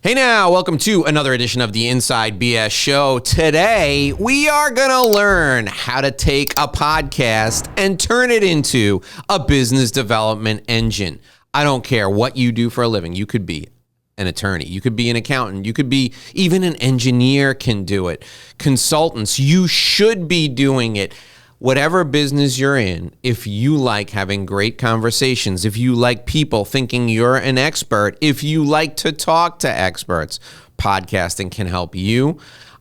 Hey now, welcome to another edition of the Inside BS Show. Today, we are going to learn how to take a podcast and turn it into a business development engine. I don't care what you do for a living. You could be an attorney. You could be an accountant. You could be even an engineer can do it. Consultants, you should be doing it. Whatever business you're in, if you like having great conversations, if you like people thinking you're an expert, if you like to talk to experts, podcasting can help you.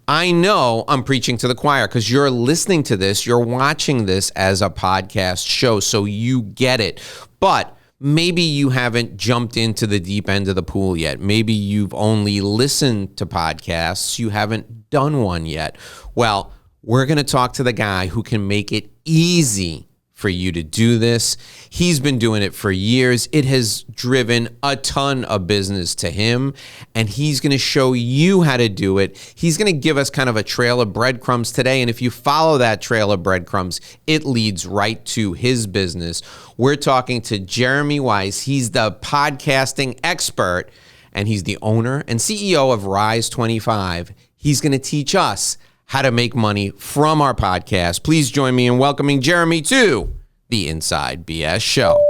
I know I'm preaching to the choir because you're listening to this, you're watching this as a podcast show, so you get it. But maybe you haven't jumped into the deep end of the pool yet. Maybe you've only listened to podcasts, you haven't done one yet. Well, we're going to talk to the guy who can make it easy for you to do this. He's been doing it for years. It has driven a ton of business to him, and he's going to show you how to do it. He's going to give us kind of a trail of breadcrumbs today, and if you follow that trail of breadcrumbs, it leads right to his business. We're talking to Jeremy Weisz. He's the podcasting expert, and he's the owner and CEO of Rise 25. He's going to teach us how to make money from our podcast. Please join me in welcoming Jeremy to the Inside BS Show.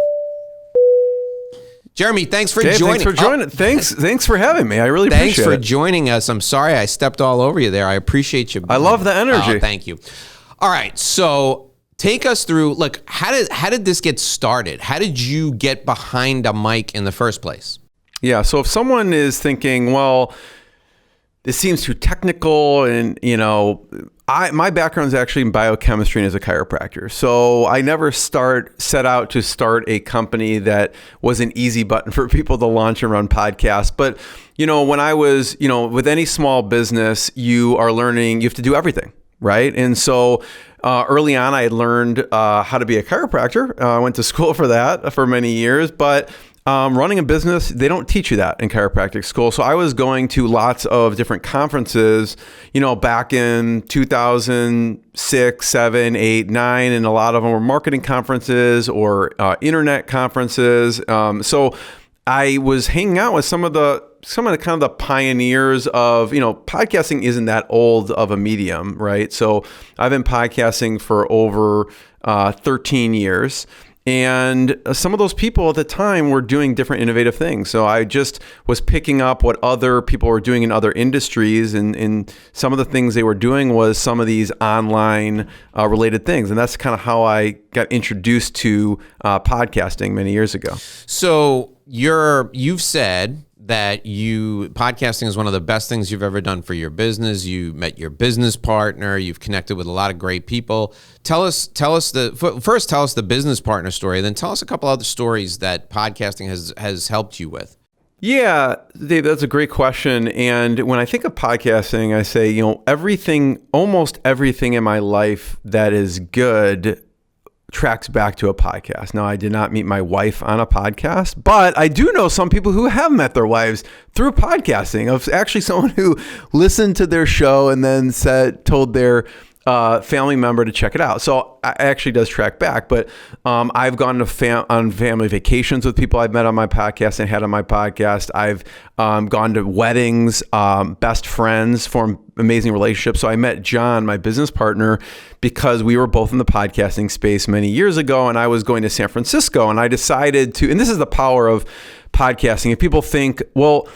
Jeremy, thanks for joining. Thanks for joining. Thanks for having me. I really appreciate it. Thanks for joining us. I'm sorry I stepped all over you there. I appreciate you. I love the energy. Thank you. All right, so take us through. Look, how did this get started? How did you get behind a mic in the first place? Yeah. So if someone is thinking, well, this seems too technical, and my background is actually in biochemistry and as a chiropractor. So I never set out to start a company that was an easy button for people to launch and run podcasts. But when I was, with any small business, you are learning, you have to do everything, right? And so early on, I had learned how to be a chiropractor. I went to school for that for many years, but running a business, they don't teach you that in chiropractic school. So I was going to lots of different conferences, back in 2006, 7, 8, 9, and a lot of them were marketing conferences or internet conferences. So I was hanging out with some of the kind of the pioneers of, podcasting isn't that old of a medium, right? So I've been podcasting for over 13 years. And some of those people at the time were doing different innovative things. So I just was picking up what other people were doing in other industries. And some of the things they were doing was some of these online related things. And that's kind of how I got introduced to podcasting many years ago. So you've said that podcasting is one of the best things you've ever done for your business. You met your business partner. You've connected with a lot of great people. Tell us the business partner story, then tell us a couple other stories that podcasting has helped you with. Yeah, Dave, that's a great question. And when I think of podcasting, I say, almost everything in my life that is good tracks back to a podcast. Now, I did not meet my wife on a podcast, but I do know some people who have met their wives through podcasting. Of actually someone who listened to their show and then told their family member to check it out. So it actually does track back. But I've gone on family vacations with people I've met on my podcast and had on my podcast. I've gone to weddings, best friends, formed amazing relationships. So I met John, my business partner, because we were both in the podcasting space many years ago, and I was going to San Francisco, and I decided to, and this is the power of podcasting. If people think, well,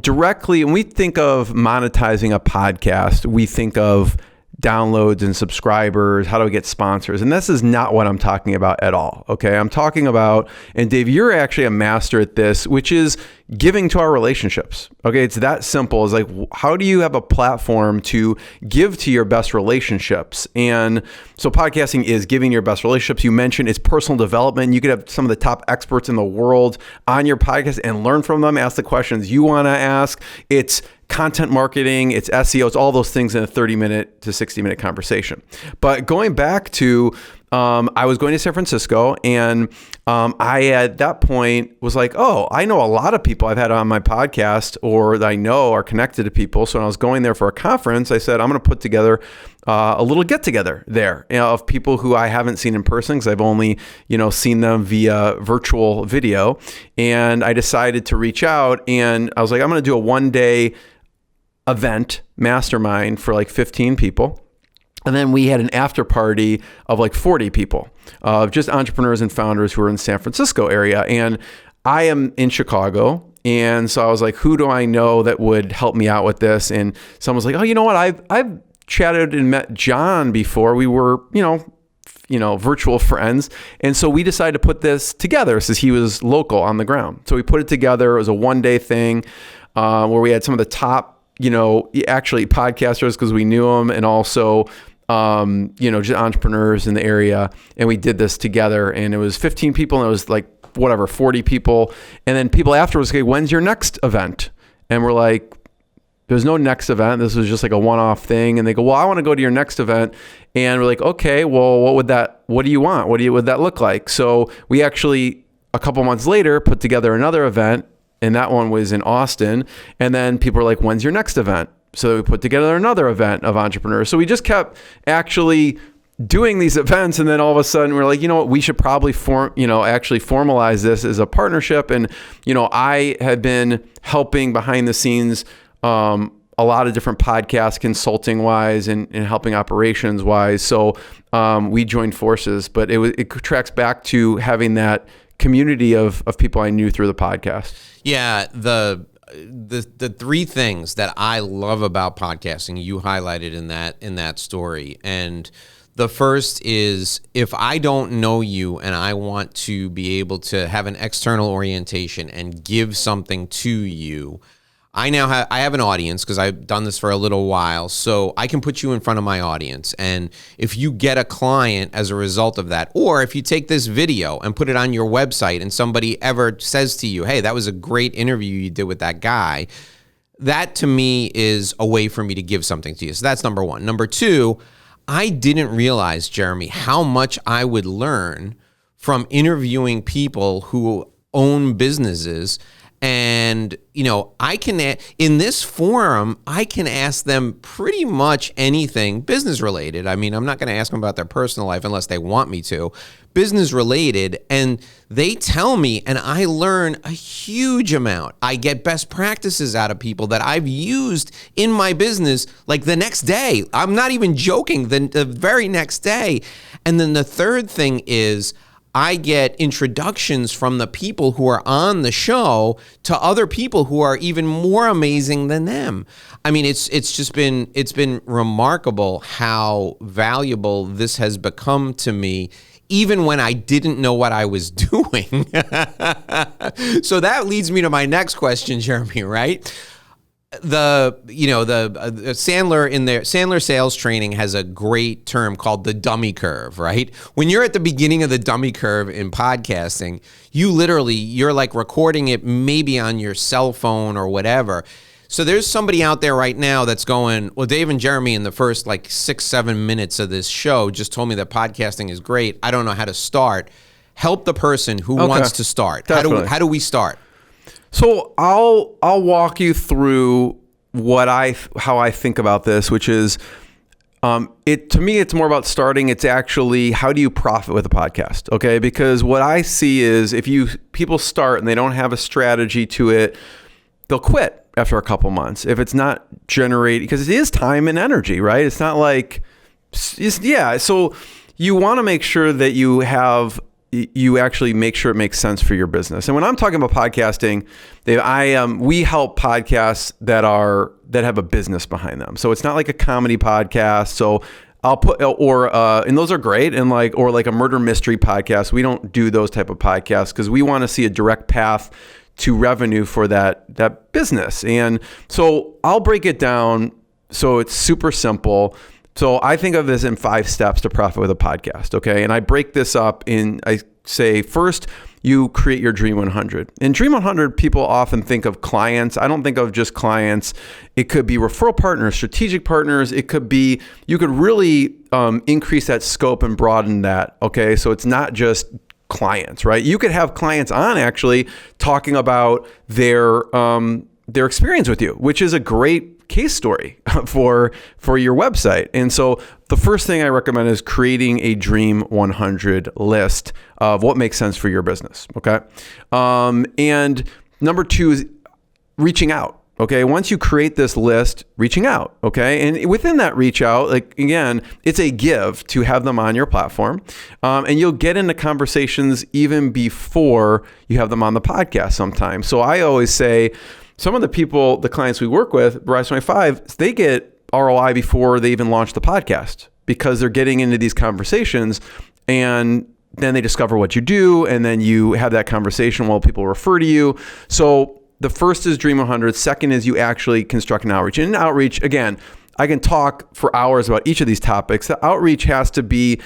directly, when we think of monetizing a podcast, we think of downloads and subscribers, how do we get sponsors? And this is not what I'm talking about at all. Okay. I'm talking about, and Dave, you're actually a master at this, which is giving to our relationships. Okay. It's that simple. It's like, how do you have a platform to give to your best relationships? And so podcasting is giving your best relationships. You mentioned it's personal development. You could have some of the top experts in the world on your podcast and learn from them, ask the questions you want to ask. It's content marketing, it's SEO, it's all those things in a 30-minute to 60-minute conversation. But going back to I was going to San Francisco, and I at that point was like, oh, I know a lot of people I've had on my podcast or that I know are connected to people. So when I was going there for a conference, I said, I'm going to put together a little get together there, of people who I haven't seen in person because I've only, seen them via virtual video. And I decided to reach out, and I was like, I'm going to do a 1-day event mastermind for like 15 people. And then we had an after party of like 40 people, just entrepreneurs and founders who are in the San Francisco area. And I am in Chicago. And so I was like, who do I know that would help me out with this? And someone was like, oh, you know what? I've chatted and met John before. We were, virtual friends. And so we decided to put this together since he was local on the ground. So we put it together. It was a 1-day thing where we had some of the top, actually podcasters because we knew them, and also just entrepreneurs in the area. And we did this together, and it was 15 people, and it was like, 40 people. And then people afterwards, okay, when's your next event? And we're like, there's no next event. This was just like a one-off thing. And they go, well, I want to go to your next event. And we're like, okay, well, what do you want? Would that look like? So we actually, a couple months later, put together another event, and that one was in Austin. And then people were like, when's your next event? So we put together another event of entrepreneurs. So we just kept actually doing these events. And then all of a sudden we're like, you know what, we should probably actually formalize this as a partnership. And, I had been helping behind the scenes, a lot of different podcasts, consulting wise and helping operations wise. So, we joined forces, but it tracks back to having that community of people I knew through the podcast. Yeah. The 3 things that I love about podcasting, you highlighted in that story. And the first is, if I don't know you and I want to be able to have an external orientation and give something to you, I have an audience because I've done this for a little while, so I can put you in front of my audience. And if you get a client as a result of that, or if you take this video and put it on your website and somebody ever says to you, hey, that was a great interview you did with that guy, that to me is a way for me to give something to you. So that's number 1. Number 2, I didn't realize, Jeremy, how much I would learn from interviewing people who own businesses. And, I can, in this forum, I can ask them pretty much anything business related. I mean, I'm not going to ask them about their personal life unless they want me to. Business related. And they tell me, and I learn a huge amount. I get best practices out of people that I've used in my business like the next day. I'm not even joking, the very next day. And then the third thing is, I get introductions from the people who are on the show to other people who are even more amazing than them. I mean, it's been remarkable how valuable this has become to me, even when I didn't know what I was doing. So that leads me to my next question, Jeremy, right? The Sandler sales training has a great term called the dummy curve, right? When you're at the beginning of the dummy curve in podcasting, you're like recording it maybe on your cell phone or whatever. So there's somebody out there right now that's going, well, Dave and Jeremy in the first like 6-7 minutes of this show just told me that podcasting is great. I don't know how to start. Help the person who wants to start. How do we start? So I'll walk you through how I think about this, which is to me it's more about starting. It's actually, how do you profit with a podcast? Okay, because what I see is if people start and they don't have a strategy to it, they'll quit after a couple months if it's not generating, because it is time and energy, right? It's not like so you want to make sure that you actually make sure it makes sense for your business. And when I'm talking about podcasting, Dave, we help podcasts that have a business behind them. So it's not like a comedy podcast. So I'll put, and those are great. And or like a murder mystery podcast. We don't do those type of podcasts because we want to see a direct path to revenue for that business. And so I'll break it down so it's super simple. So I think of this in 5 steps to profit with a podcast, okay? And I break this up I say, first, you create your Dream 100. In Dream 100, people often think of clients. I don't think of just clients. It could be referral partners, strategic partners. It could be, you could really increase that scope and broaden that. Okay. So it's not just clients, right? You could have clients on actually talking about their experience with you, which is a great case story for your website. And so the first thing I recommend is creating a Dream 100 list of what makes sense for your business. Okay. And number 2 is reaching out. Okay. Once you create this list, reaching out. Okay. And within that reach out, like, again, it's a give to have them on your platform. And you'll get into conversations even before you have them on the podcast sometimes. So I always say some of the clients we work with, Rise 25, they get ROI before they even launch the podcast because they're getting into these conversations, and then they discover what you do. And then you have that conversation while people refer to you. So the first is Dream 100. Second is you actually construct an outreach. And in outreach, again, I can talk for hours about each of these topics. The outreach has to be,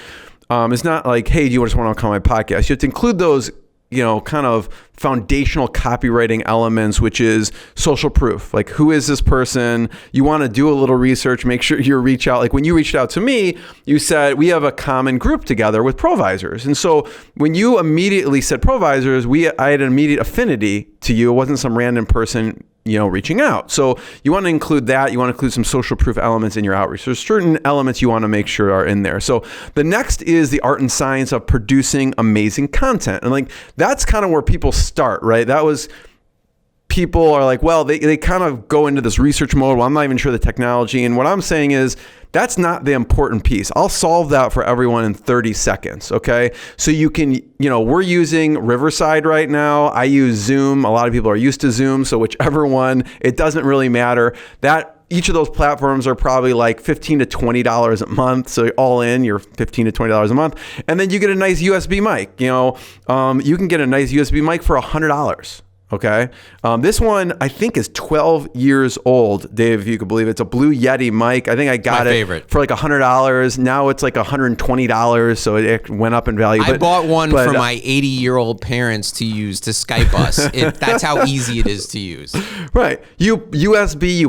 it's not like, hey, do you just want to come on my podcast? You have to include those, kind of foundational copywriting elements, which is social proof. Like, who is this person? You want to do a little research, make sure you reach out. Like when you reached out to me, you said, we have a common group together with Provisors. And so when you immediately said Provisors, I had an immediate affinity to you. It wasn't some random person, reaching out. So you want to include that. You want to include some social proof elements in your outreach. There's certain elements you want to make sure are in there. So the next is the art and science of producing amazing content. And like, that's kind of where people start, right? People are like, well, they kind of go into this research mode. Well, I'm not even sure the technology. And what I'm saying is that's not the important piece. I'll solve that for everyone in 30 seconds. Okay. So you can, we're using Riverside right now. I use Zoom. A lot of people are used to Zoom. So whichever one, it doesn't really matter. Each of those platforms are probably like $15 to $20 a month. So all in, you're $15 to $20 a month. And then you get a nice USB mic. You can get a nice USB mic for $100. Okay. This one I think is 12 years old, Dave, if you could believe it. It's a Blue Yeti mic. I think I got it for like $100. Now it's like $120. So it went up in value. I bought one for my 80-year-old parents to use to Skype us. That's how easy it is to use. Right. You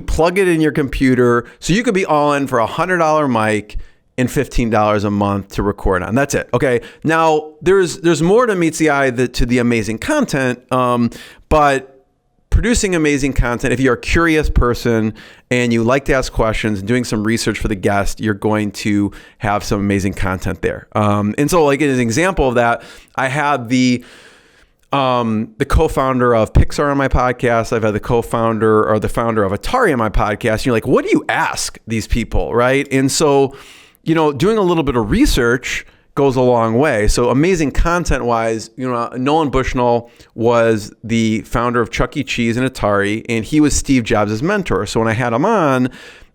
plug it in your computer. So you could be all in for $100 mic and $15 a month to record on. That's it. Okay. Now there's more to meets the eye to the amazing content. But producing amazing content, if you're a curious person and you like to ask questions and doing some research for the guest, you're going to have some amazing content there. And so like as an example of that, I had the co-founder of Pixar on my podcast. I've had the co-founder or the founder of Atari on my podcast. And you're like, what do you ask these people? Right. And so, doing a little bit of research goes a long way. So amazing content wise, Nolan Bushnell was the founder of Chuck E. Cheese and Atari, and he was Steve Jobs' mentor. So when I had him on,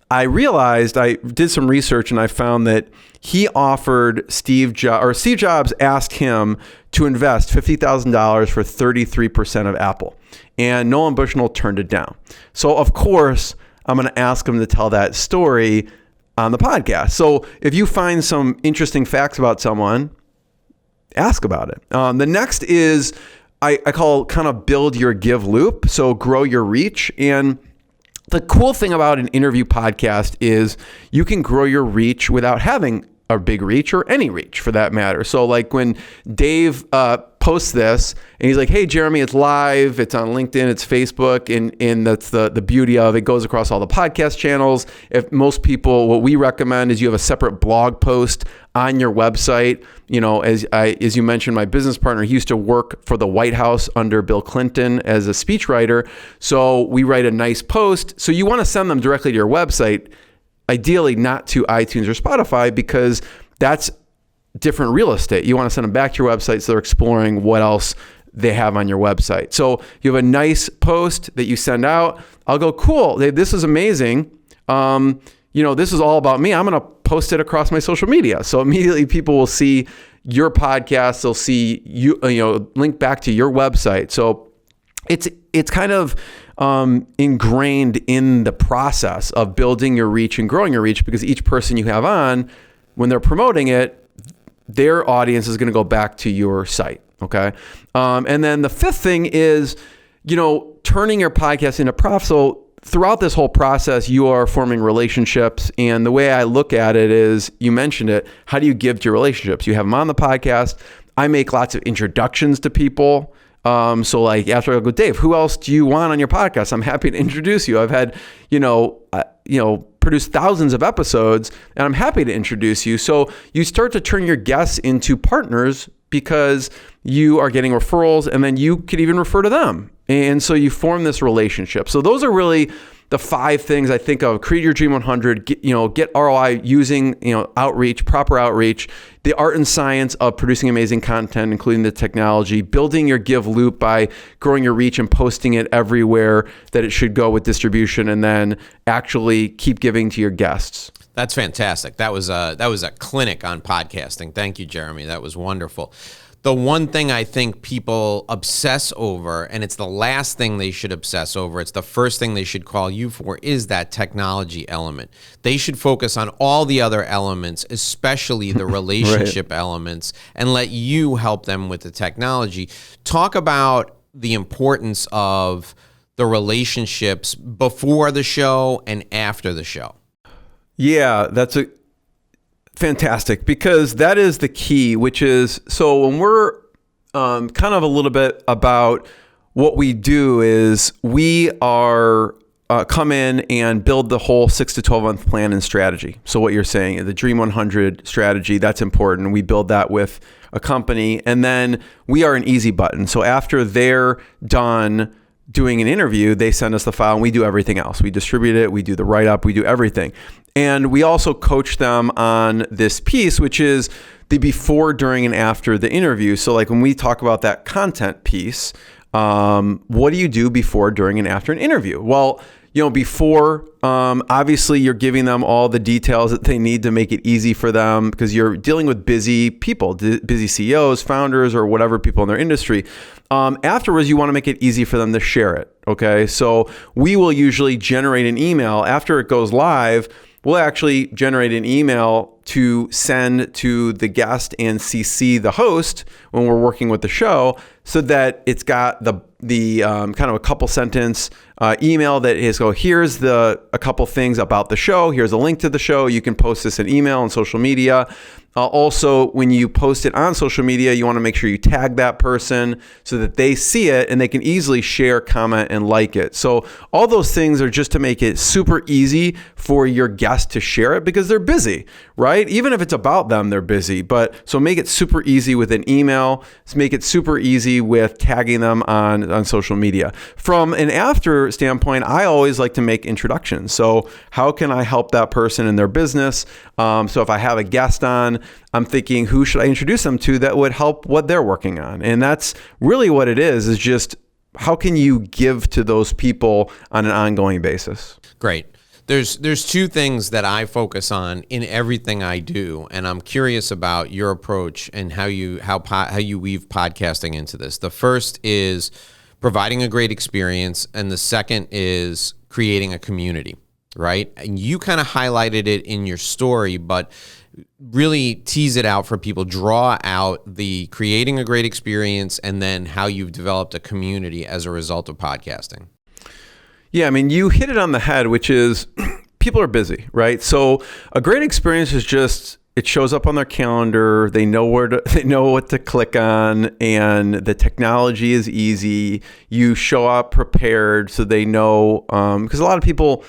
I realized I did some research and I found that he offered Steve Jobs asked him to invest $50,000 for 33% of Apple. And Nolan Bushnell turned it down. So of course, I'm going to ask him to tell that story on the podcast. So if you find some interesting facts about someone, ask about it. The next is I call kind of build your give loop. So grow your reach. And the cool thing about an interview podcast is you can grow your reach without having a big reach or any reach for that matter. So like when Dave posts this and he's like, hey, Jeremy, it's live. It's on LinkedIn, it's Facebook. And that's the beauty of it. Goes across all the podcast channels. If most people, what we recommend is you have a separate blog post on your website. As you mentioned, my business partner, he used to work for the White House under Bill Clinton as a speechwriter. So we write a nice post. So you want to send them directly to your website, ideally not to iTunes or Spotify, because that's different real estate. You want to send them back to your website so they're exploring what else they have on your website. So you have a nice post that you send out. I'll go, cool, this is amazing. This is all about me. I'm going to post it across my social media. So immediately people will see your podcast. They'll see you, link back to your website. So it's kind of ingrained in the process of building your reach and growing your reach, because each person you have on, when they're promoting it, their audience is going to go back to your site. Okay. And then the fifth thing is, turning your podcast into profit. So throughout this whole process, you are forming relationships. And the way I look at it is, you mentioned it, how do you give to your relationships? You have them on the podcast. I make lots of introductions to people. So like after I go, Dave, who else do you want on your podcast? I'm happy to introduce you. I've had, produced thousands of episodes, and I'm happy to introduce you. So you start to turn your guests into partners because you are getting referrals, and then you could even refer to them. And so you form this relationship. So those are really the 5 things I think of: create your Dream 100, get ROI using, outreach, proper outreach, the art and science of producing amazing content, including the technology, building your give loop by growing your reach and posting it everywhere that it should go with distribution, and then actually keep giving to your guests. That's fantastic. That was a clinic on podcasting. Thank you, Jeremy. That was wonderful. The one thing I think people obsess over, and it's the last thing they should obsess over, it's the first thing they should call you for, is that technology element. They should focus on all the other elements, especially the relationship elements, and let you help them with the technology. Talk about the importance of the relationships before the show and after the show. Yeah, that's fantastic, because that is the key, which is, so when we're kind of a little bit about what we do is we are come in and build the whole 6 to 12 month plan and strategy. So what you're saying, the Dream 100 strategy, that's important. We build that with a company, and then we are an easy button. So after they're done doing an interview, they send us the file and we do everything else. We distribute it, we do the write-up, we do everything. And we also coach them on this piece, which is the before, during, and after the interview. So like when we talk about that content piece, what do you do before, during, and after an interview? Well, before, obviously you're giving them all the details that they need to make it easy for them, because you're dealing with busy people, busy CEOs, founders, or whatever people in their industry. Afterwards, you want to make it easy for them to share it. Okay. So we will usually generate an email after it goes live. We'll actually generate an email to send to the guest and CC the host when we're working with the show, so that it's got the kind of a couple sentence email that is here's a couple things about the show. Here's a link to the show. You can post this in email and social media. Also, when you post it on social media, you want to make sure you tag that person so that they see it and they can easily share, comment, and like it. So all those things are just to make it super easy for your guest to share it, because they're busy, right? Even if it's about them, they're busy. But so make it super easy with an email. Make it super easy with tagging them on social media. From an after standpoint, I always like to make introductions. So how can I help that person in their business? So if I have a guest on, I'm thinking, who should I introduce them to that would help what they're working on? And that's really what it is just how can you give to those people on an ongoing basis? Great. There's 2 things that I focus on in everything I do, and I'm curious about your approach and how you weave podcasting into this. The first is providing a great experience, and the second is creating a community, right? And you kind of highlighted it in your story, but really tease it out for people, draw out the creating a great experience and then how you've developed a community as a result of podcasting. Yeah, I mean, you hit it on the head, which is people are busy, right? So a great experience is just, it shows up on their calendar. They know what to click on, and the technology is easy. You show up prepared so they know, because a lot of people,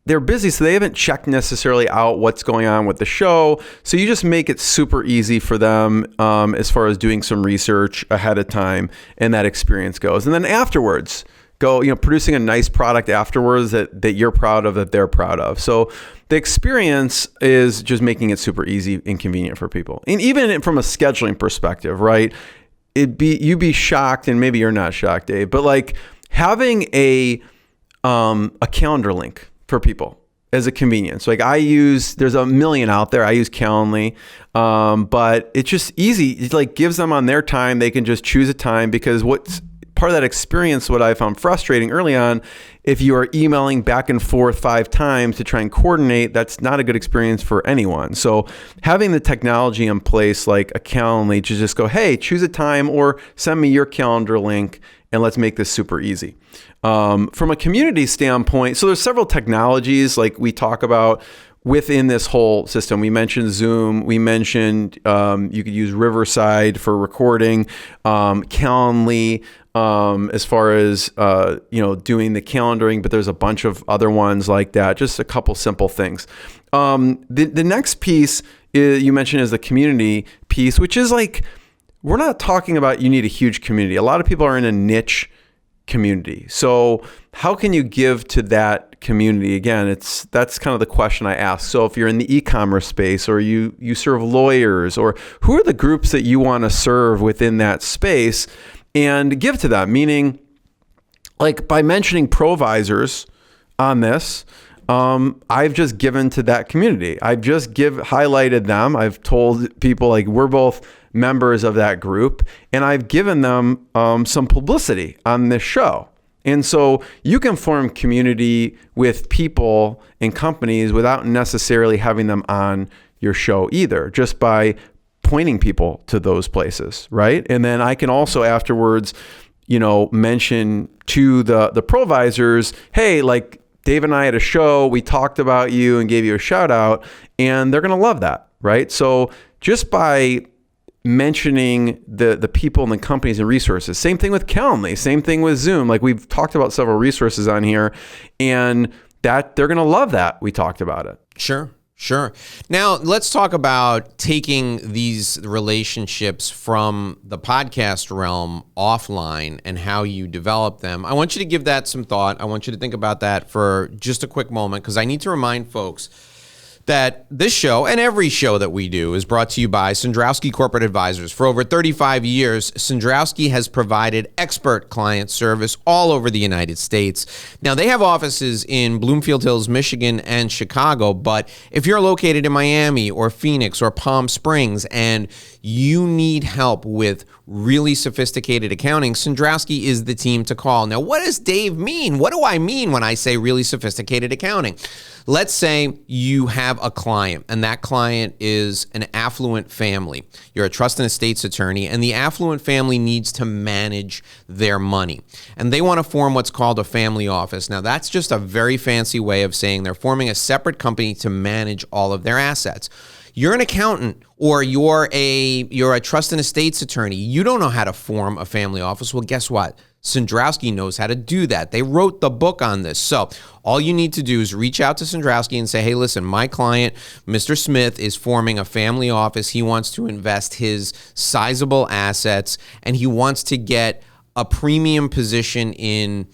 they're busy, so they haven't checked necessarily out what's going on with the show. So you just make it super easy for them as far as doing some research ahead of time, and that experience goes. And then afterwards, producing a nice product afterwards that you're proud of, that they're proud of. So the experience is just making it super easy and convenient for people. And even from a scheduling perspective, right? You'd be shocked, and maybe you're not shocked, Dave, but like having a calendar link for people as a convenience. Like there's a million out there. I use Calendly, but it's just easy. It like gives them on their time. They can just choose a time, because what's part of that experience, what I found frustrating early on, if you are emailing back and forth 5 times to try and coordinate, that's not a good experience for anyone. So having the technology in place, like a Calendly, to just go, hey, choose a time or send me your calendar link, and let's make this super easy. From a community standpoint, so there's several technologies like we talk about within this whole system. We mentioned Zoom. We mentioned you could use Riverside for recording, Calendly as far as doing the calendaring, but there's a bunch of other ones like that. Just a couple simple things. The next piece you mentioned is the community piece, which is like, we're not talking about you need a huge community. A lot of people are in a niche community. So how can you give to that community? Again, that's kind of the question I ask. So if you're in the e-commerce space, or you serve lawyers, or who are the groups that you want to serve within that space, and give to them? Meaning, like by mentioning provisors on this, I've just given to that community. I've just highlighted them. I've told people like we're both members of that group, and I've given them some publicity on this show. And so you can form community with people and companies without necessarily having them on your show either, just by pointing people to those places, right? And then I can also afterwards, mention to the provisors, hey, like Dave and I had a show, we talked about you and gave you a shout out, and they're going to love that, right? So just by mentioning the people and the companies and resources. Same thing with Calendly, same thing with Zoom. Like we've talked about several resources on here, and that they're going to love that we talked about it. Sure. Now let's talk about taking these relationships from the podcast realm offline and how you develop them. I want you to give that some thought. I want you to think about that for just a quick moment, because I need to remind folks that this show and every show that we do is brought to you by Sandrowski Corporate Advisors. For over 35 years, Sandrowski has provided expert client service all over the United States. Now, they have offices in Bloomfield Hills, Michigan, and Chicago, but if you're located in Miami or Phoenix or Palm Springs and you need help with really sophisticated accounting, Sandrowski is the team to call. Now, what does Dave mean? What do I mean when I say really sophisticated accounting? Let's say you have a client, and that client is an affluent family. You're a trust and estates attorney, and the affluent family needs to manage their money. And they want to form what's called a family office. Now, that's just a very fancy way of saying they're forming a separate company to manage all of their assets. You're an accountant, or you're a trust and estates attorney. You don't know how to form a family office. Well, guess what? Sandrowski knows how to do that. They wrote the book on this. So all you need to do is reach out to Sandrowski and say, hey, listen, my client, Mr. Smith, is forming a family office. He wants to invest his sizable assets, and he wants to get a premium position in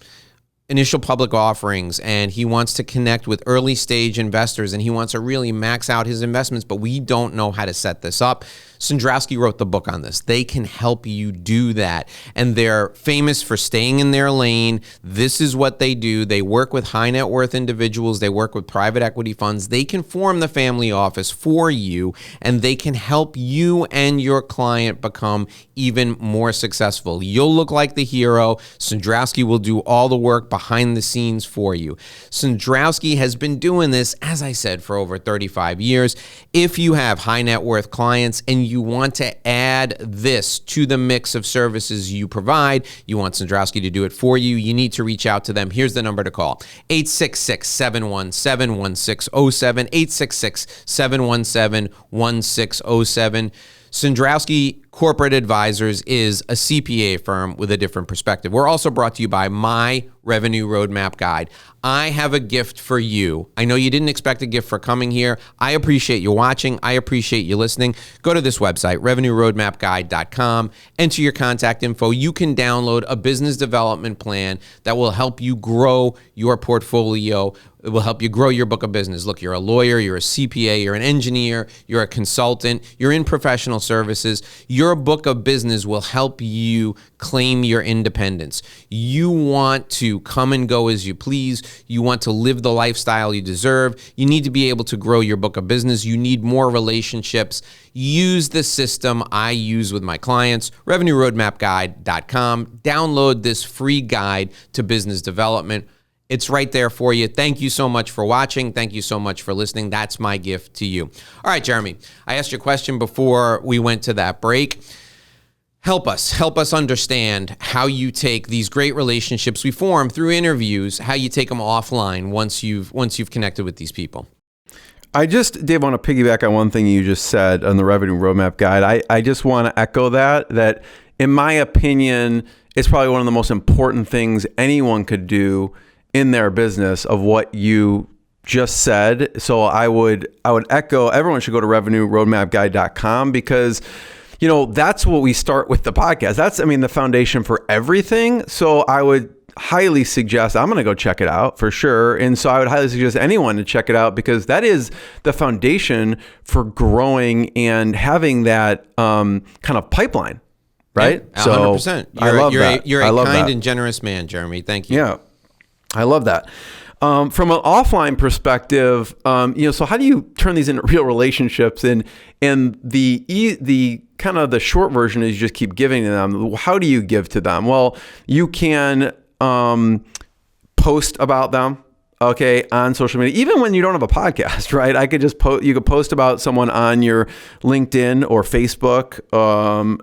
initial public offerings, and he wants to connect with early stage investors, and he wants to really max out his investments, but we don't know how to set this up. Sandrowski wrote the book on this. They can help you do that. And they're famous for staying in their lane. This is what they do. They work with high net worth individuals. They work with private equity funds. They can form the family office for you, and they can help you and your client become even more successful. You'll look like the hero. Sandrowski will do all the work behind the scenes for you. Sandrowski has been doing this, as I said, for over 35 years. If you have high net worth clients and you want to add this to the mix of services you provide, you want Sandrowski to do it for you, you need to reach out to them. Here's the number to call: 866-717-1607, 866-717-1607. Sandrowski Corporate Advisors is a CPA firm with a different perspective. We're also brought to you by My Revenue Roadmap Guide. I have a gift for you. I know you didn't expect a gift for coming here. I appreciate you watching. I appreciate you listening. Go to this website, revenueroadmapguide.com. Enter your contact info. You can download a business development plan that will help you grow your portfolio. It will help you grow your book of business. Look, you're a lawyer, you're a CPA, you're an engineer, you're a consultant, you're in professional services. Your book of business will help you claim your independence. You want to come and go as you please. You want to live the lifestyle you deserve. You need to be able to grow your book of business. You need more relationships. Use the system I use with my clients, revenueroadmapguide.com. Download this free guide to business development. It's right there for you. Thank you so much for watching. Thank you so much for listening. That's my gift to you. All right, Jeremy, I asked you a question before we went to that break. Help us understand how you take these great relationships we form through interviews, how you take them offline once you've connected with these people. Dave, want to piggyback on one thing you just said on the Revenue Roadmap Guide. I just want to echo that in my opinion, it's probably one of the most important things anyone could do in their business of what you just said. So I would echo, everyone should go to revenueroadmapguide.com because that's what we start with the podcast. That's, the foundation for everything. So I would highly suggest, I'm going to go check it out for sure. And so I would highly suggest anyone to check it out because that is the foundation for growing and having that kind of pipeline, right? Yeah, 100%. I love that. You're a kind and generous man, Jeremy. Thank you. Yeah, I love that. From an offline perspective, so how do you turn these into real relationships? And the kind of the short version is you just keep giving to them. How do you give to them? Well, you can post about them, okay, on social media, even when you don't have a podcast, right? I could just you could post about someone on your LinkedIn or Facebook.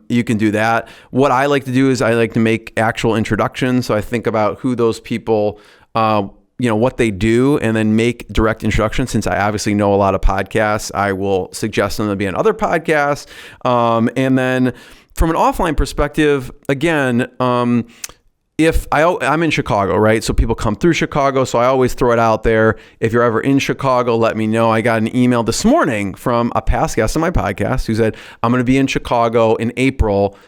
You can do that. What I like to do is I like to make actual introductions. So I think about who those people, what they do, and then make direct introductions. Since I obviously know a lot of podcasts, I will suggest them to be on other podcasts. And then from an offline perspective, again, if I'm in Chicago, right? So people come through Chicago. So I always throw it out there. If you're ever in Chicago, let me know. I got an email this morning from a past guest on my podcast who said, I'm going to be in Chicago in April.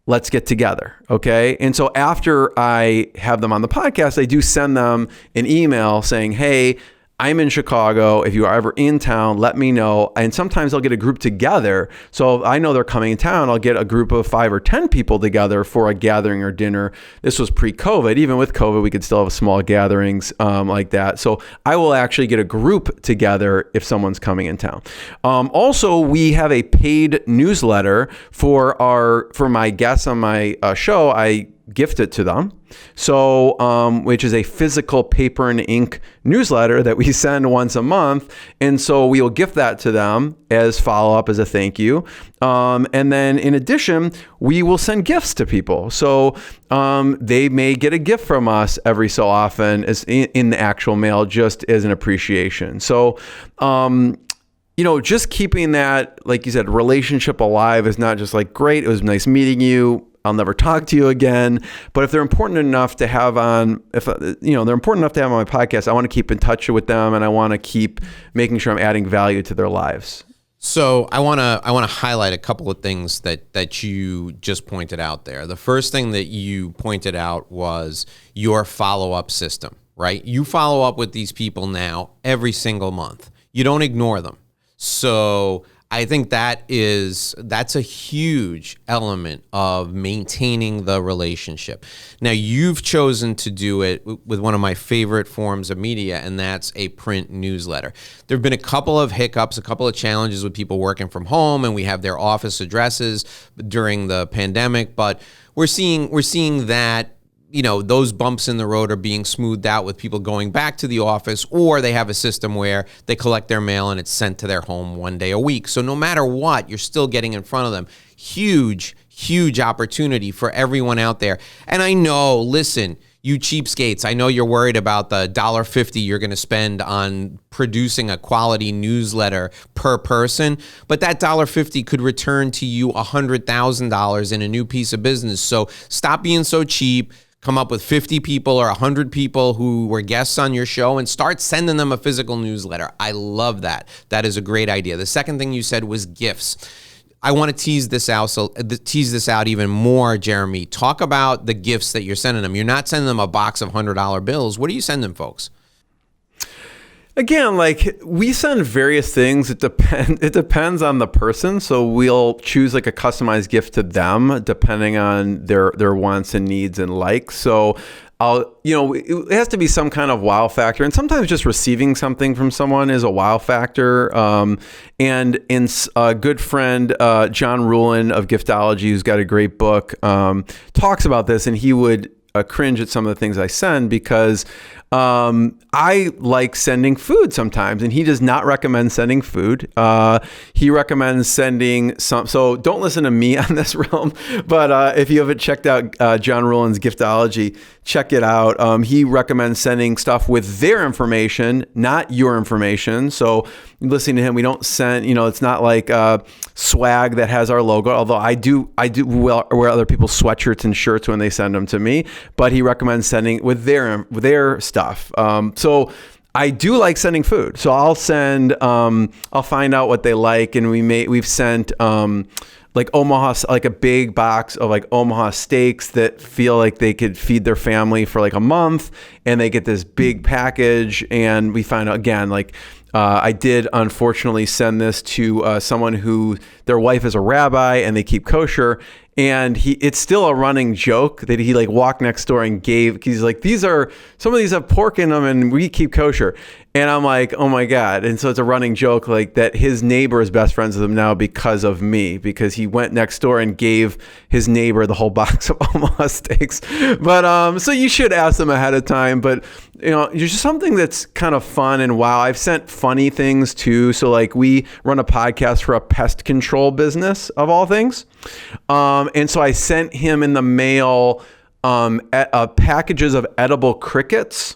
Let's get together. Okay. And so after I have them on the podcast, I do send them an email saying, hey, I'm in Chicago. If you are ever in town, let me know. And sometimes I'll get a group together. So if I know they're coming in town, I'll get a group of 5 or 10 people together for a gathering or dinner. This was pre-COVID. Even with COVID, we could still have small gatherings like that. So I will actually get a group together if someone's coming in town. Also, we have a paid newsletter for my guests on my show. I gift it to them. So, which is a physical paper and ink newsletter that we send once a month. And so we will gift that to them as follow-up, as a thank you. And then in addition, we will send gifts to people. So they may get a gift from us every so often as in the actual mail, just as an appreciation. So, just keeping that, like you said, relationship alive is not just like, great, it was nice meeting you, I'll never talk to you again. But if they're important enough to have on, they're important enough to have on my podcast, I want to keep in touch with them and I want to keep making sure I'm adding value to their lives. So I want to highlight a couple of things that you just pointed out there. The first thing that you pointed out was your follow-up system, right? You follow up with these people now every single month. You don't ignore them. So I think that's a huge element of maintaining the relationship. Now, you've chosen to do it with one of my favorite forms of media, and that's a print newsletter. There have been a couple of hiccups, a couple of challenges with people working from home, and we have their office addresses during the pandemic, but we're seeing that those bumps in the road are being smoothed out with people going back to the office, or they have a system where they collect their mail and it's sent to their home one day a week. So no matter what, you're still getting in front of them. Huge, huge opportunity for everyone out there. And I know, listen, you cheapskates, I know you're worried about the $1.50 you're going to spend on producing a quality newsletter per person, but that $1.50 could return to you $100,000 in a new piece of business. So stop being so cheap. Come up with 50 people or 100 people who were guests on your show and start sending them a physical newsletter. I love that. That is a great idea. The second thing you said was gifts. I want to tease this out even more, Jeremy. Talk about the gifts that you're sending them. You're not sending them a box of $100 bills. What are you sending folks? Again, like we send various things. It depends on the person. So we'll choose like a customized gift to them depending on their wants and needs and likes. So it has to be some kind of wow factor. And sometimes just receiving something from someone is a wow factor. And in a good friend, John Ruhlin of Giftology, who's got a great book, talks about this, and he would cringe at some of the things I send because I like sending food sometimes, and he does not recommend sending food. He recommends sending some. So don't listen to me on this realm, but if you haven't checked out John Rowland's Giftology, check it out. He recommends sending stuff with their information, not your information. So listening to him, we don't send, it's not like swag that has our logo, although I do wear other people's sweatshirts and shirts when they send them to me, but he recommends sending with their stuff. So I do like sending food. So I'll send, I'll find out what they like. And we've sent, like Omaha, like a big box of like Omaha steaks that feel like they could feed their family for like a month, and they get this big package. And we find out again, like, I did unfortunately send this to someone who their wife is a rabbi and they keep kosher. And it's still a running joke that he like walked next door and gave, he's like, some of these have pork in them and we keep kosher. And I'm like, oh my God. And so it's a running joke like that his neighbor is best friends with him now because of me, because he went next door and gave his neighbor the whole box of Omaha steaks. But so you should ask them ahead of time. But just something that's kind of fun and wow. I've sent funny things too. So like we run a podcast for a pest control business of all things. And so I sent him in the mail packages of edible crickets,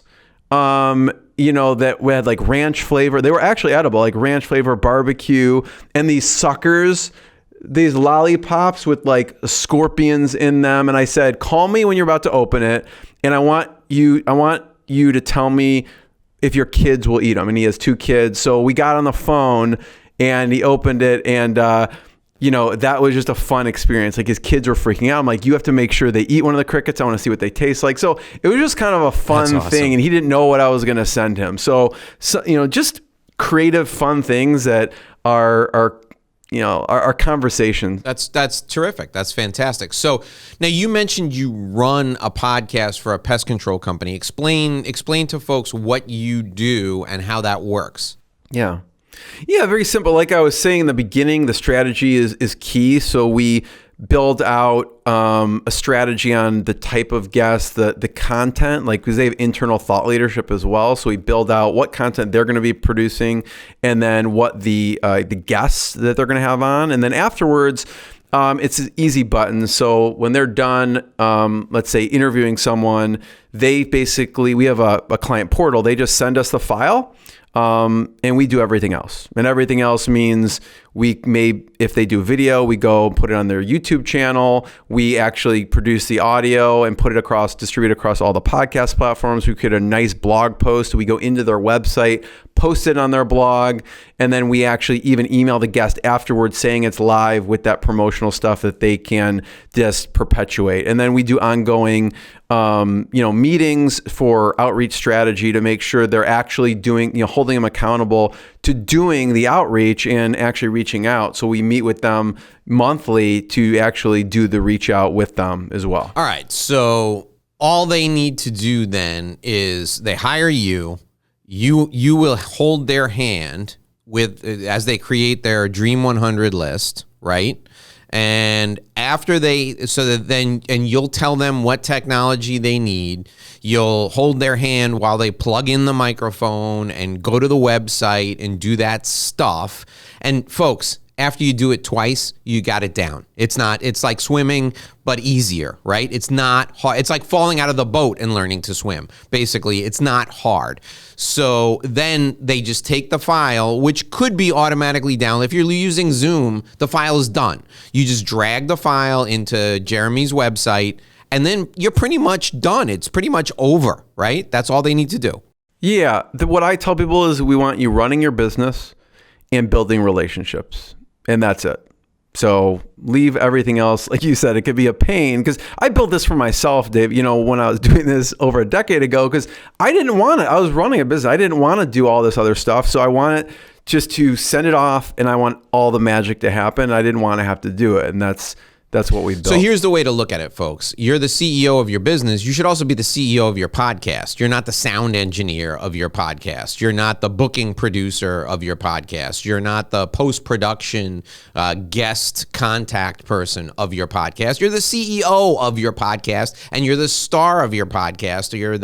that had like ranch flavor. They were actually edible, like ranch flavor barbecue, and these suckers, these lollipops with like scorpions in them. And I said, call me when you're about to open it, and I want you to tell me if your kids will eat them. And he has 2 kids. So we got on the phone and he opened it, and that was just a fun experience. Like his kids were freaking out. I'm like, you have to make sure they eat one of the crickets. I want to see what they taste like. So it was just kind of a fun thing, and he didn't know what I was going to send him. So just creative, fun things that are conversations. That's terrific. That's fantastic. So now you mentioned you run a podcast for a pest control company. Explain to folks what you do and how that works. Yeah, very simple. Like I was saying in the beginning, the strategy is key. So we build out a strategy on the type of guests, the content, like because they have internal thought leadership as well. So we build out what content they're going to be producing, and then what the guests that they're going to have on, and then afterwards. It's an easy button. So when they're done, let's say interviewing someone, we have a client portal. They just send us the file. And we do everything else. And everything else means if they do video, we go put it on their YouTube channel. We actually produce the audio and distribute across all the podcast platforms. We create a nice blog post. We go into their website, post it on their blog, and then we actually even email the guest afterwards saying it's live with that promotional stuff that they can just perpetuate. And then we do ongoing meetings for outreach strategy to make sure they're actually doing, holding them accountable to doing the outreach and actually reaching out. So we meet with them monthly to actually do the reach out with them as well. All right. So all they need to do then is they hire you. You will hold their hand as they create their Dream 100 list, right? And after you'll tell them what technology they need. You'll hold their hand while they plug in the microphone and go to the website and do that stuff. And folks, after you do it twice, you got it down. It's like swimming, but easier, right? It's not hard. It's like falling out of the boat and learning to swim. Basically, it's not hard. So then they just take the file, which could be automatically downloaded. If you're using Zoom, the file is done. You just drag the file into Jeremy's website, and then you're pretty much done. It's pretty much over, right? That's all they need to do. Yeah. What I tell people is we want you running your business and building relationships. And that's it. So leave everything else. Like you said, it could be a pain because I built this for myself, Dave, when I was doing this over a decade ago, because I didn't want it. I was running a business. I didn't want to do all this other stuff. So I wanted just to send it off, and I want all the magic to happen. I didn't want to have to do it. And that's that's what we've built. So here's the way to look at it, folks. You're the CEO of your business. You should also be the CEO of your podcast. You're not the sound engineer of your podcast. You're not the booking producer of your podcast. You're not the post-production guest contact person of your podcast. You're the CEO of your podcast, and you're the star of your podcast. Or you're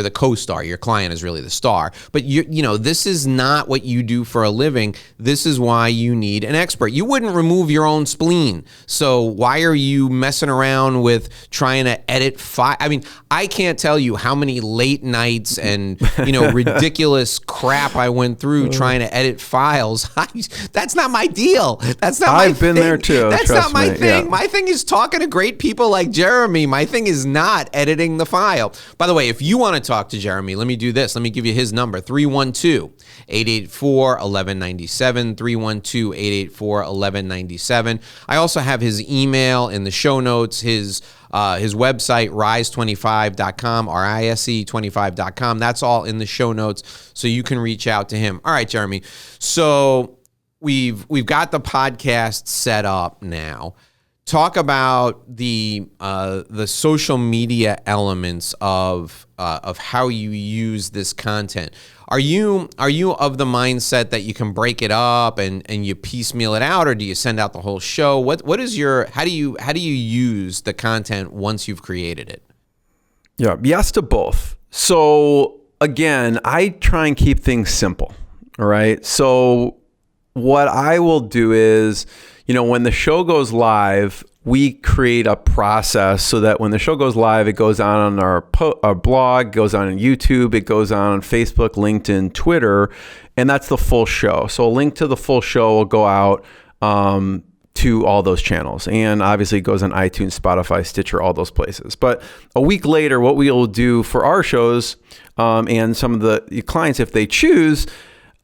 the co-star. Your client is really the star. But this is not what you do for a living. This is why you need an expert. You wouldn't remove your own spleen. So why are you messing around with trying to edit file? I mean, I can't tell you how many late nights and ridiculous crap I went through trying to edit files. That's not my deal. That's not my thing. I've been there too. That's not my thing. Yeah. My thing is talking to great people like Jeremy. My thing is not editing the file. By the way, if you want to talk to Jeremy, let me do this. Let me give you his number, 312-884-1197, 312-884-1197. I also have his email in the show notes, his website, rise25.com, RISE25.com. That's all in the show notes, so you can reach out to him. All right, Jeremy. So we've got the podcast set up now. Talk about the social media elements of how you use this content. Are you of the mindset that you can break it up and you piecemeal it out, or do you send out the whole show? How do you use the content once you've created it? Yeah, yes to both. So again, I try and keep things simple. All right. So what I will do is, when the show goes live, we create a process so that when the show goes live, it goes on our blog, goes on YouTube, it goes on Facebook, LinkedIn, Twitter, and that's the full show. So a link to the full show will go out to all those channels. And obviously it goes on iTunes, Spotify, Stitcher, all those places. But a week later, what we will do for our shows and some of the clients, if they choose,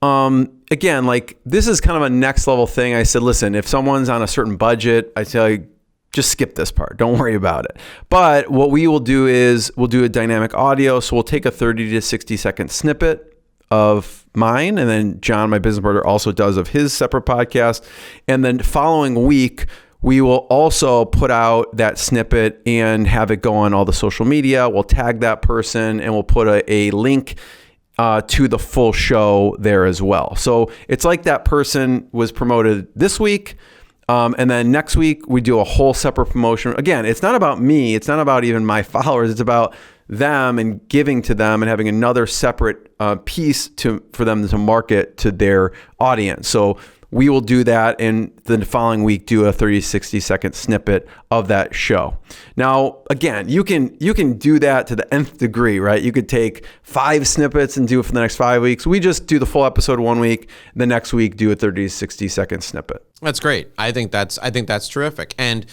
again, like this is kind of a next level thing. I said, listen, if someone's on a certain budget, I tell you, just skip this part. Don't worry about it. But what we will do is we'll do a dynamic audio. So we'll take a 30 to 60 second snippet of mine. And then John, my business partner, also does of his separate podcast. And then following week, we will also put out that snippet and have it go on all the social media. We'll tag that person and we'll put a link to the full show there as well. So it's like that person was promoted this week. And then next week we do a whole separate promotion. Again, it's not about me. It's not about even my followers. It's about them and giving to them and having another separate piece for them to market to their audience. So we will do that, and the following week do a 30, 60 second snippet of that show. Now, again, you can do that to the nth degree, right? You could take 5 snippets and do it for the next 5 weeks. We just do the full episode one week. The next week, do a 30 to 60 second snippet. That's great. I think that's terrific. And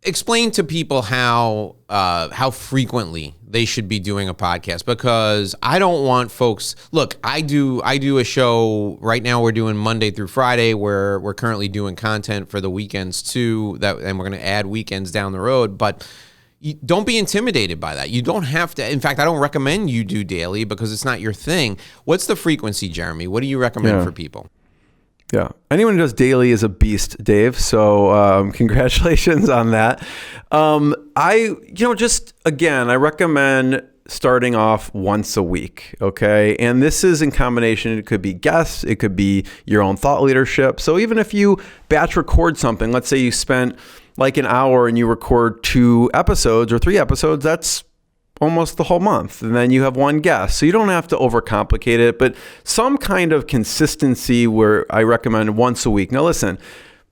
explain to people how frequently they should be doing a podcast, because I don't want folks. Look, I do a show right now. We're doing Monday through Friday. We're currently doing content for the weekends too. And we're going to add weekends down the road. But don't be intimidated by that. You don't have to. In fact, I don't recommend you do daily because it's not your thing. What's the frequency, Jeremy? What do you recommend for people? Yeah. Anyone who does daily is a beast, Dave. So congratulations on that. I recommend starting off once a week. Okay. And this is in combination. It could be guests. It could be your own thought leadership. So even if you batch record something, let's say you spent like an hour and you record 2 episodes or 3 episodes, that's almost the whole month. And then you have one guest. So you don't have to overcomplicate it, but some kind of consistency where I recommend once a week. Now listen,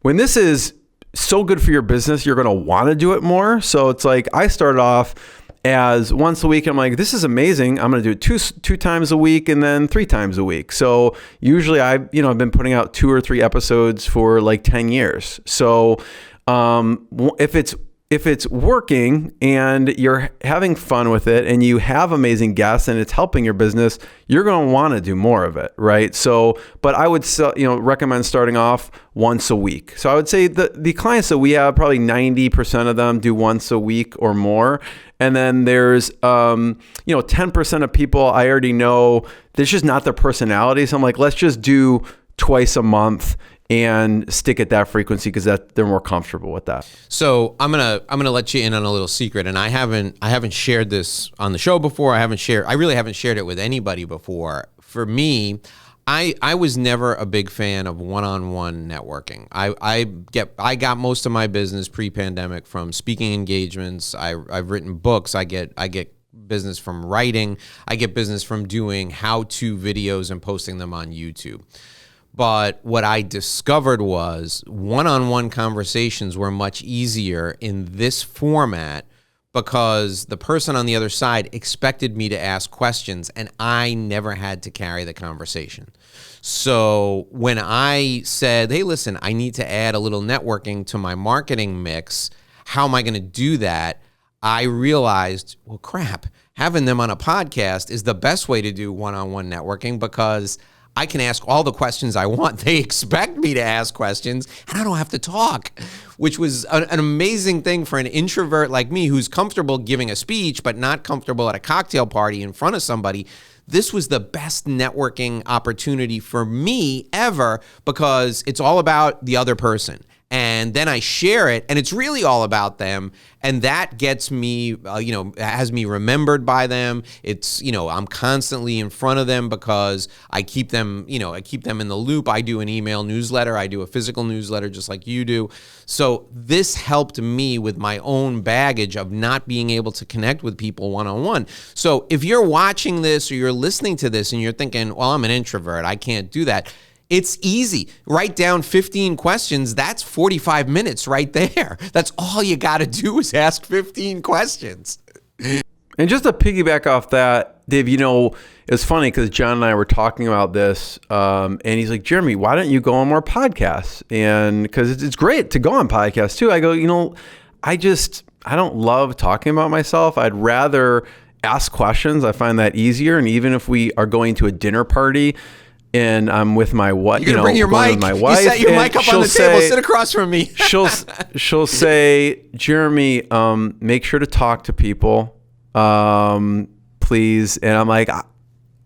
when this is so good for your business, you're going to want to do it more. So it's like I started off as once a week. I'm like, this is amazing. I'm going to do it two times a week and then 3 times a week. So usually I've been putting out 2 or 3 episodes for like 10 years. So if it's working and you're having fun with it and you have amazing guests and it's helping your business, you're going to want to do more of it, right? So, but I would recommend starting off once a week. So I would say the clients that we have, probably 90% of them do once a week or more. And then there's 10% of people I already know, that's just not their personality. So I'm like, let's just do twice a month. and stick at that frequency because that they're more comfortable with that. So I'm gonna let you in on a little secret, and I haven't shared this on the show before. I really haven't shared it with anybody before. For me, I was never a big fan of one-on-one networking. I got most of my business pre-pandemic from speaking engagements. I've written books. I get business from writing. I get business from doing how-to videos and posting them on YouTube. But what I discovered was one-on-one conversations were much easier in this format because the person on the other side expected me to ask questions and I never had to carry the conversation. So when I said, hey, listen, I need to add a little networking to my marketing mix, how am I going to do that? I realized, well, crap, having them on a podcast is the best way to do one-on-one networking because I can ask all the questions I want. They expect me to ask questions, and I don't have to talk, which was an amazing thing for an introvert like me who's comfortable giving a speech but not comfortable at a cocktail party in front of somebody. This was the best networking opportunity for me ever because it's all about the other person. And then I share it, and it's really all about them. And that gets me, has me remembered by them. It's, I'm constantly in front of them because I keep them in the loop. I do an email newsletter. I do a physical newsletter just like you do. So this helped me with my own baggage of not being able to connect with people one-on-one. So if you're watching this or you're listening to this and you're thinking, well, I'm an introvert, I can't do that. It's easy. Write down 15 questions. That's 45 minutes right there. That's all you got to do is ask 15 questions. And just to piggyback off that, Dave, it's funny because John and I were talking about this, and he's like, Jeremy, why don't you go on more podcasts? And because it's great to go on podcasts too. I go, I don't love talking about myself. I'd rather ask questions. I find that easier. And even if we are going to a dinner party, and I'm with my wife. You're gonna bring your mic. With my wife, you set your mic up on the table. Sit across from me. she'll say, Jeremy, make sure to talk to people, please. And I'm like,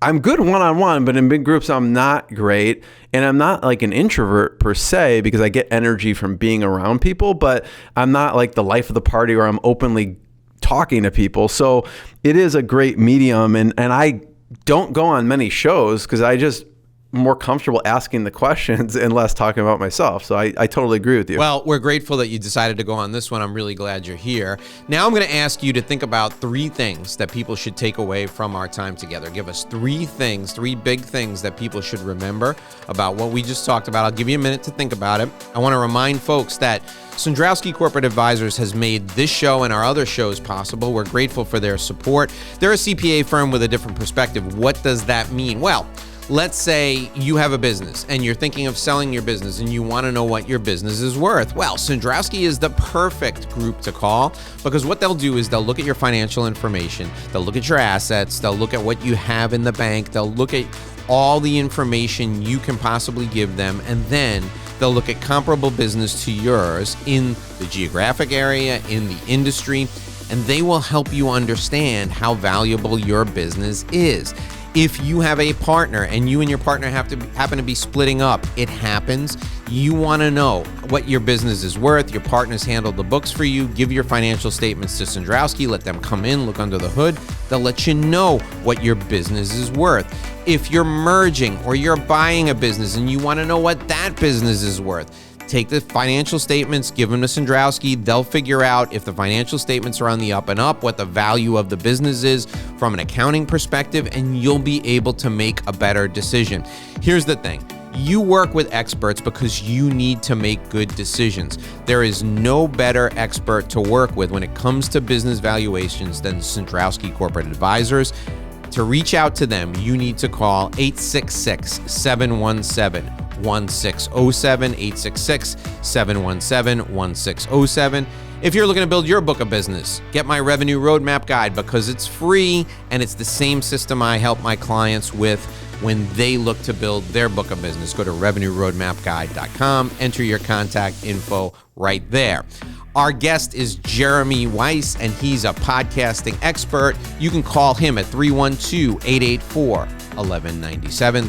I'm good one-on-one, but in big groups, I'm not great. And I'm not like an introvert per se because I get energy from being around people, but I'm not like the life of the party where I'm openly talking to people. So it is a great medium, and I don't go on many shows because I just more comfortable asking the questions and less talking about myself. So I totally agree with you. Well, we're grateful that you decided to go on this one. I'm really glad you're here. Now I'm going to ask you to think about 3 things that people should take away from our time together. Give us 3 big things that people should remember about what we just talked about. I'll give you a minute to think about it. I want to remind folks that Sandrowski Corporate Advisors has made this show and our other shows possible. We're grateful for their support. They're a CPA firm with a different perspective. What does that mean? Well, let's say you have a business and you're thinking of selling your business and you want to know what your business is worth. Well, Sandrowski is the perfect group to call because what they'll do is they'll look at your financial information, they'll look at your assets, they'll look at what you have in the bank, they'll look at all the information you can possibly give them, and then they'll look at comparable business to yours in the geographic area, in the industry, and they will help you understand how valuable your business is. If you have a partner and you and your partner happen to be splitting up, it happens. You want to know what your business is worth. Your partner's handled the books for you. Give your financial statements to Sandrowski. Let them come in, look under the hood. They'll let you know what your business is worth. If you're merging or you're buying a business and you want to know what that business is worth, take the financial statements, give them to Sandrowski. They'll figure out if the financial statements are on the up and up, what the value of the business is from an accounting perspective, and you'll be able to make a better decision. Here's the thing. You work with experts because you need to make good decisions. There is no better expert to work with when it comes to business valuations than Sandrowski Corporate Advisors. To reach out to them, you need to call 866-717-1607, 866-717-1607. If you're looking to build your book of business, get my Revenue Roadmap Guide because it's free and it's the same system I help my clients with when they look to build their book of business. Go to revenueroadmapguide.com, enter your contact info right there. Our guest is Jeremy Weisz, and he's a podcasting expert. You can call him at 312-884-1197,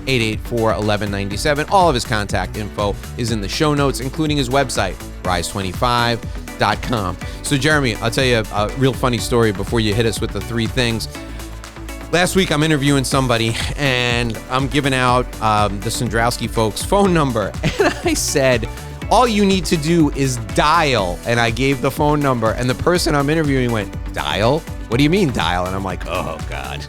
884-1197. All of his contact info is in the show notes, including his website, rise25.com. So Jeremy, I'll tell you a real funny story before you hit us with the three things. Last week, I'm interviewing somebody, and I'm giving out the Sandrowski folks' phone number. And I said, all you need to do is dial. And I gave the phone number, and the person I'm interviewing went, dial? What do you mean dial? And I'm like, oh, God.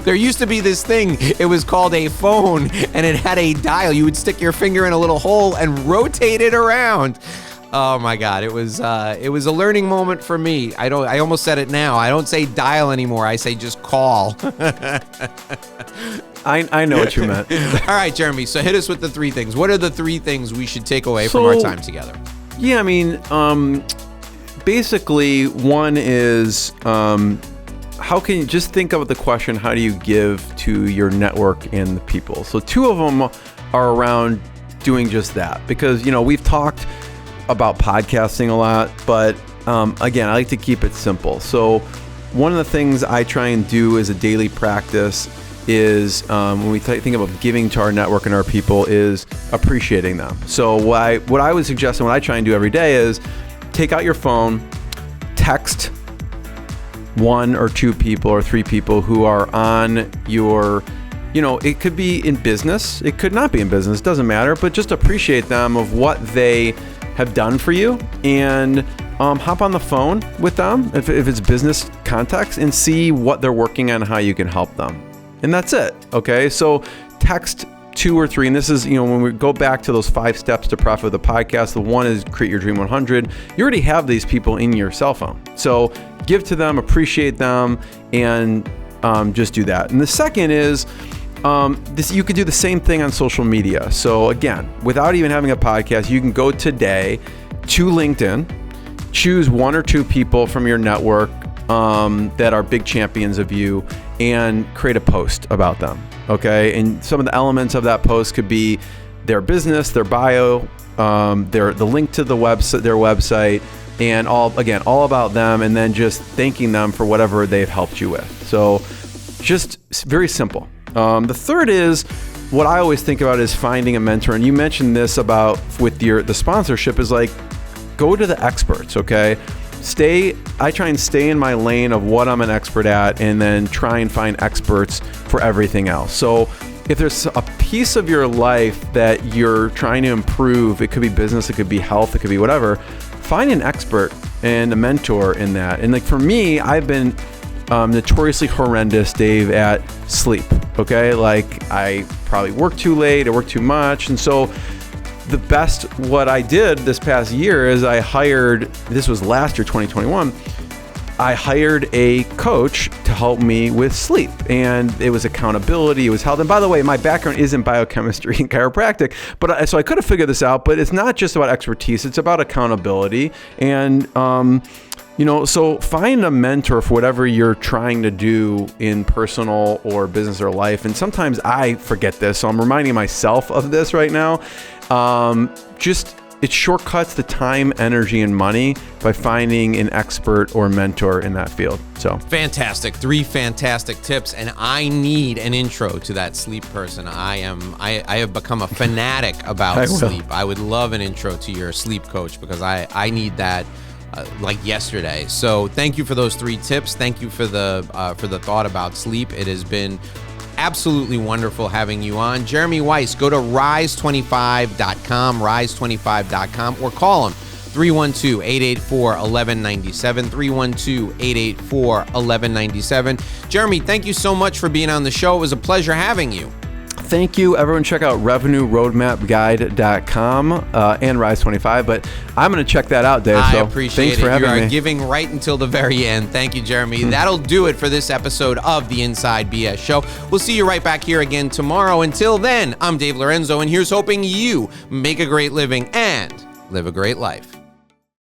There used to be this thing. It was called a phone, and it had a dial. You would stick your finger in a little hole and rotate it around. Oh my God, it was a learning moment for me. I almost said it now. I don't say dial anymore. I say just call. I know what you meant. All right, Jeremy. So hit us with the three things. What are the three things we should take away from our time together? Yeah, I mean, basically, one is how can you just think of the question, how do you give to your network and the people? So two of them are around doing just that, because, we've talked about podcasting a lot, but again, I like to keep it simple. So one of the things I try and do as a daily practice is when we think about giving to our network and our people is appreciating them. So what I would suggest and what I try and do every day is take out your phone, text one or two people or three people who are on your, it could be in business, it could not be in business, doesn't matter, but just appreciate them of what they have done for you, and hop on the phone with them if it's business context and see what they're working on, how you can help them. And that's it. Okay. So text two or three. And this is, when we go back to those 5 steps to profit with the podcast, the one is create your dream 100. You already have these people in your cell phone. So give to them, appreciate them, and just do that. And the second is, you could do the same thing on social media. So again, without even having a podcast, you can go today to LinkedIn, choose one or two people from your network that are big champions of you, and create a post about them. Okay. And some of the elements of that post could be their business, their bio, the link to the website, their website, and all about them, and then just thanking them for whatever they've helped you with. So just very simple. The third is what I always think about is finding a mentor. And you mentioned this about with the sponsorship is like, go to the experts. Okay. I try and stay in my lane of what I'm an expert at, and then try and find experts for everything else. So if there's a piece of your life that you're trying to improve, it could be business, it could be health, it could be whatever, find an expert and a mentor in that. And like for me, I've been notoriously horrendous, Dave, at sleep. Okay. Like I probably work too late, I work too much. And so what I did this past year is this was last year, 2021, I hired a coach to help me with sleep, and it was accountability, it was health. And by the way, my background is in biochemistry and chiropractic, but so I could have figured this out, but it's not just about expertise, it's about accountability. And, so find a mentor for whatever you're trying to do in personal or business or life. And sometimes I forget this, so I'm reminding myself of this right now. It shortcuts the time, energy, and money by finding an expert or mentor in that field. So fantastic. 3 fantastic tips. And I need an intro to that sleep person. I have become a fanatic about sleep. I would love an intro to your sleep coach, because I need that like yesterday. So thank you for those 3 tips. Thank you for the thought about sleep. It has been absolutely wonderful having you on. Jeremy Weisz, go to rise25.com, rise25.com, or call him 312-884-1197, 312-884-1197. Jeremy, thank you so much for being on the show. It was a pleasure having you. Thank you. Everyone check out revenueroadmapguide.com and Rise25, but I'm going to check that out, Dave. I appreciate thanks for having me. You are giving right until the very end. Thank you, Jeremy. That'll do it for this episode of the Inside BS Show. We'll see you right back here again tomorrow. Until then, I'm Dave Lorenzo, and here's hoping you make a great living and live a great life.